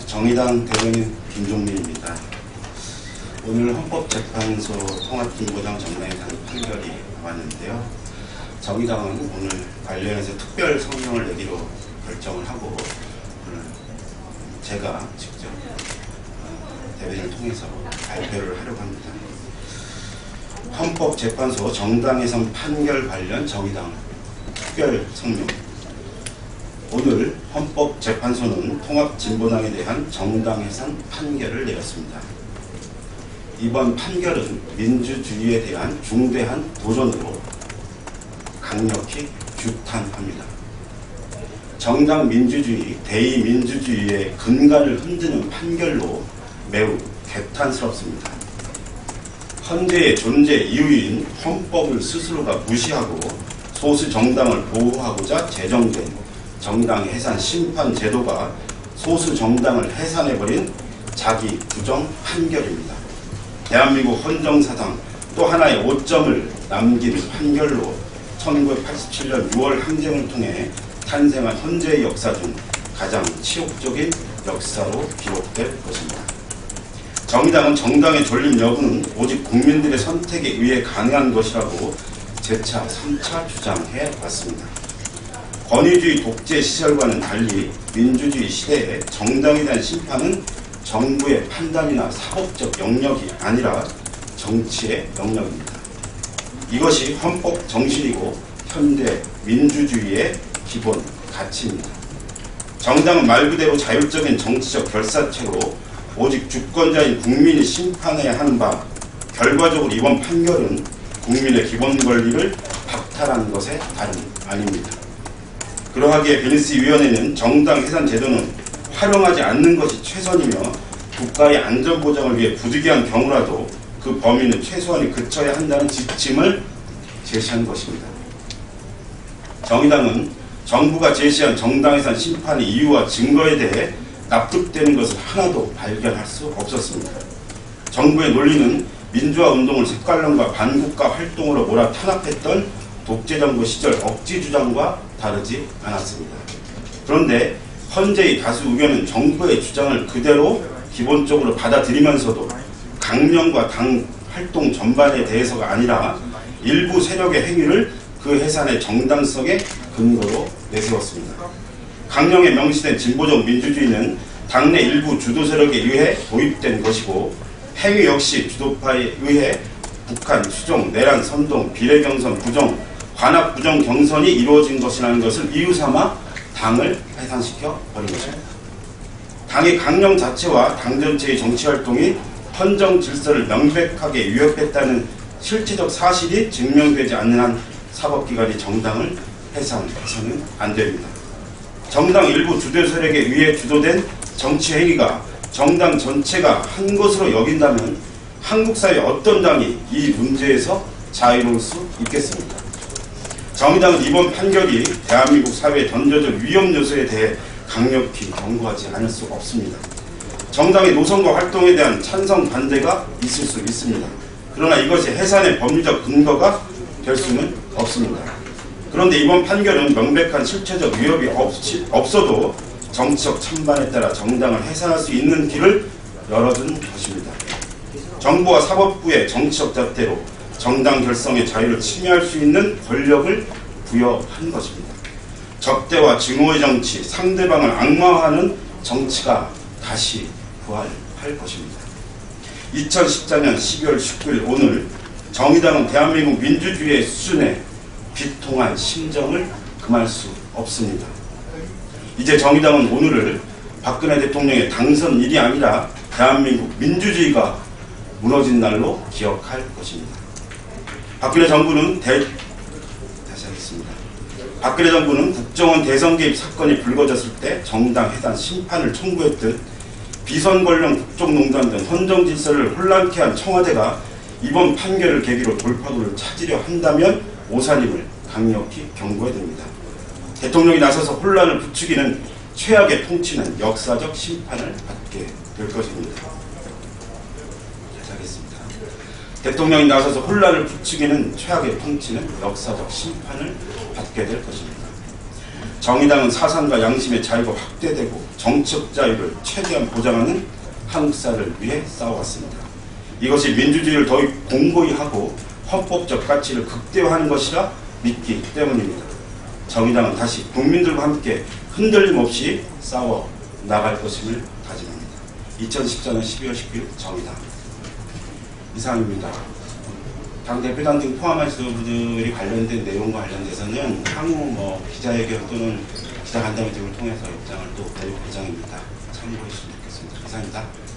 정의당 대변인 김종민입니다. 오늘 헌법재판소 통합진보당 정당회담 판결이 나왔는데요. 정의당은 오늘 관련해서 특별 성명을 내기로 결정을 하고 오늘 제가 직접 대변인을 통해서 발표를 하려고 합니다. 헌법재판소 정당해산 판결 관련 정의당 특별 성명. 오늘 헌법재판소는 통합진보당에 대한 정당해산 판결을 내렸습니다. 이번 판결은 민주주의에 대한 중대한 도전으로 강력히 규탄합니다. 정당 민주주의, 대의민주주의의 근간을 흔드는 판결로 매우 개탄스럽습니다. 헌재의 존재 이유인 헌법을 스스로가 무시하고 소수 정당을 보호하고자 제정된 정당 해산 심판 제도가 소수 정당을 해산해버린 자기 부정 판결입니다. 대한민국 헌정사상 또 하나의 오점을 남긴 판결로 1987년 6월 항쟁을 통해 탄생한 헌재의 역사 중 가장 치욕적인 역사로 기록될 것입니다. 정의당은 정당의 존립 여부는 오직 국민들의 선택에 의해 가능한 것이라고 재차 3차 주장해 왔습니다. 권위주의 독재 시절과는 달리 민주주의 시대에 정당에 대한 심판은 정부의 판단이나 사법적 영역이 아니라 정치의 영역입니다. 이것이 헌법 정신이고 현대 민주주의의 기본 가치입니다. 정당은 말 그대로 자율적인 정치적 결사체로 오직 주권자인 국민이 심판해야 하는 바, 결과적으로 이번 판결은 국민의 기본 권리를 박탈한 것에 다름 아닙니다. 그러하기에 베니스위원회는 정당 해산 제도는 활용하지 않는 것이 최선이며 국가의 안전보장을 위해 부득이한 경우라도 그 범위는 최소한에 그쳐야 한다는 지침을 제시한 것입니다. 정의당은 정부가 제시한 정당 해산 심판의 이유와 증거에 대해 납득되는 것을 하나도 발견할 수 없었습니다. 정부의 논리는 민주화 운동을 색깔론과 반국가 활동으로 몰아 탄압했던 독재정부 시절 억지 주장과 다르지 않았습니다. 그런데 헌재의 다수 의견은 정부의 주장을 그대로 기본적으로 받아들이면서도 강령과 당 활동 전반에 대해서가 아니라 일부 세력의 행위를 그 해산의 정당성의 근거로 내세웠습니다. 강령에 명시된 진보적 민주주의는 당내 일부 주도 세력에 의해 도입된 것이고 행위 역시 주도파에 의해 북한, 수종, 내란, 선동, 비례경선, 부정, 관악 부정 경선이 이루어진 것이라는 것을 이유 삼아 당을 해산시켜 버린 것입니다. 당의 강령 자체와 당 전체의 정치활동이 헌정 질서를 명백하게 위협했다는 실체적 사실이 증명되지 않는 한 사법기관이 정당을 해산해서는 안 됩니다. 정당 일부 주도 세력에 의해 주도된 정치 행위가 정당 전체가 한 것으로 여긴다면 한국 사회 어떤 당이 이 문제에서 자유로울 수 있겠습니까? 정의당은 이번 판결이 대한민국 사회에 던져질 위험 요소에 대해 강력히 경고하지 않을 수 없습니다. 정당의 노선과 활동에 대한 찬성 반대가 있을 수 있습니다. 그러나 이것이 해산의 법리적 근거가 될 수는 없습니다. 그런데 이번 판결은 명백한 실체적 위협이 없어도 정치적 찬반에 따라 정당을 해산할 수 있는 길을 열어준 것입니다. 정부와 사법부의 정치적 잣대로 정당 결성의 자유를 침해할 수 있는 권력을 부여한 것입니다. 적대와 증오의 정치, 상대방을 악마화하는 정치가 다시 부활할 것입니다. 2014년 12월 19일 오늘 정의당은 대한민국 민주주의의 수준에 비통한 심정을 금할 수 없습니다. 이제 정의당은 오늘을 박근혜 대통령의 당선일이 아니라 대한민국 민주주의가 무너진 날로 기억할 것입니다. 박근혜 정부는 국정원 대선 개입 사건이 불거졌을 때 정당 해산 심판을 청구했듯 비선 권력 국정농단 등 헌정 질서를 혼란케 한 청와대가 이번 판결을 계기로 돌파구를 찾으려 한다면 오산임을 강력히 경고해야 됩니다. 대통령이 나서서 혼란을 부추기는 최악의 통치는 역사적 심판을 받게 될 것입니다. 하겠습니다. 대통령이 나서서 혼란을 부추기는 최악의 통치는 역사적 심판을 받게 될 것입니다. 정의당은 사상과 양심의 자유가 확대되고 정치적 자유를 최대한 보장하는 한국사를 위해 싸워왔습니다. 이것이 민주주의를 더욱 공고히 하고 헌법적 가치를 극대화하는 것이라 믿기 때문입니다. 정의당은 다시 국민들과 함께 흔들림 없이 싸워 나갈 것임을 다짐합니다. 2014년 12월 19일 정의당 이상입니다. 당대표단 등 포함한 지도부들이 관련된 내용과 관련돼서는 향후 기자회견 또는 기자간담회 등을 통해서 입장을 또 내릴 예정입니다. 참고해 주시면 좋겠습니다. 이상입니다.